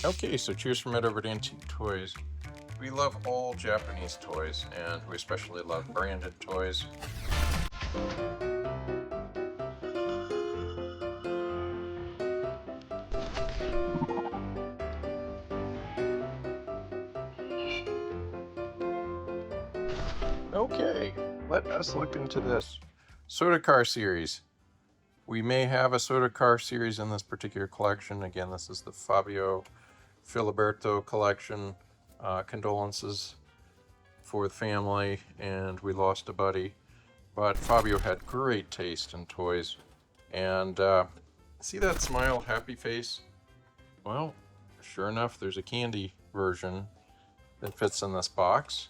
Okay, so cheers from it over to Antique Toys. We love all Japanese toys, and we especially love branded toys. Okay, let us look into this soda car series. We may have a soda car series in this particular collection. Again, this is the Fabio Filiberto collection. Condolences for the family, and we lost a buddy. But Fabio had great taste in toys. And see that smile, happy face? Well, sure enough, there's a candy version that fits in this box.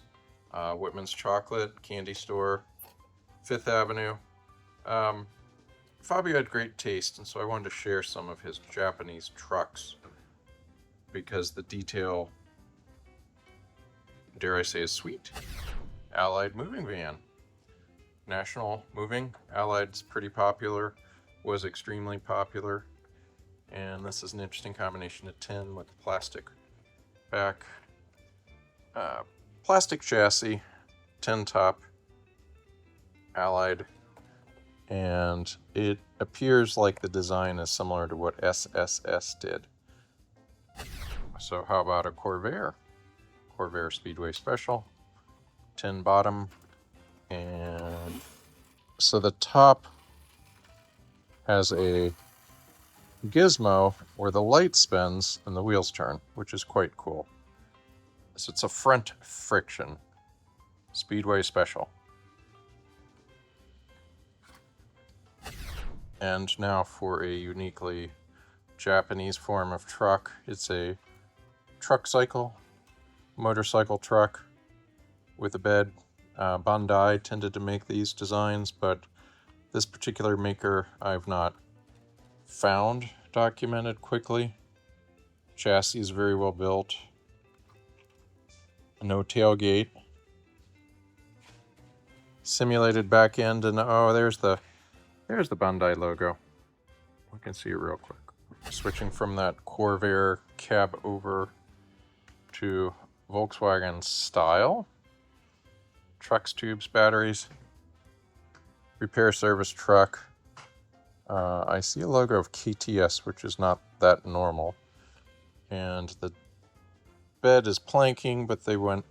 Whitman's Chocolate, Candy Store, Fifth Avenue. Fabio had great taste, and so I wanted to share some of his Japanese trucks because the detail, dare I say, is sweet. Allied moving van. National moving. Allied's pretty popular, was extremely popular. And this is an interesting combination of tin with plastic back. Plastic chassis, tin top, Allied. And it appears like the design is similar to what SSS did. So how about a Corvair? Corvair Speedway Special, tin bottom, and so the top has a gizmo where the light spins and the wheels turn, which is quite cool. So it's a front friction Speedway Special. And now for a uniquely Japanese form of truck. It's a truck cycle, motorcycle truck with a bed. Bandai tended to make these designs, but this particular maker I've not found documented quickly. Chassis is very well built. No tailgate. Simulated back end, and oh, there's the Bandai logo. We can see it real quick. Switching from that Corvair cab over to Volkswagen style. Trucks, tubes, batteries. Repair service truck. I see a logo of KTS, which is not that normal. And the bed is planking, but they went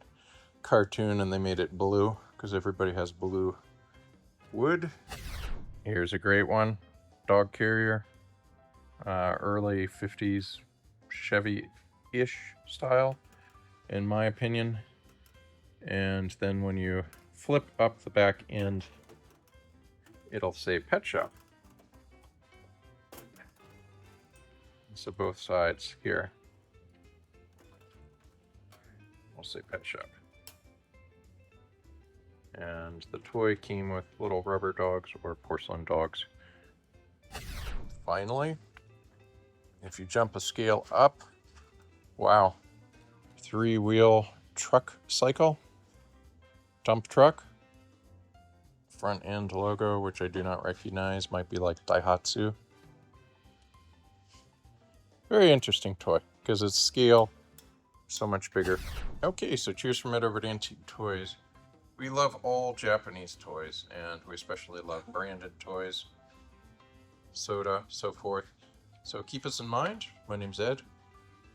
cartoon and they made it blue because everybody has blue wood. Here's a great one. Dog carrier. Early 50s Chevy-ish style, in my opinion. And then when you flip up the back end, it'll say pet shop. So both sides here will say pet shop. And the toy came with little rubber dogs or porcelain dogs. Finally, if you jump a scale up, wow, 3-wheel truck cycle, dump truck, front end logo, which I do not recognize, might be like Daihatsu. Very interesting toy, because its scale so much bigger. Okay, so cheers from it over to Antique Toys. We love all Japanese toys, and we especially love branded toys, soda, so forth. So keep us in mind. My name's Ed.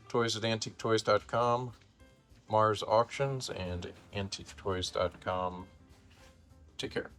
Toys at AntiqueToys.com, Marz Auctions, and AntiqueToys.com. Take care.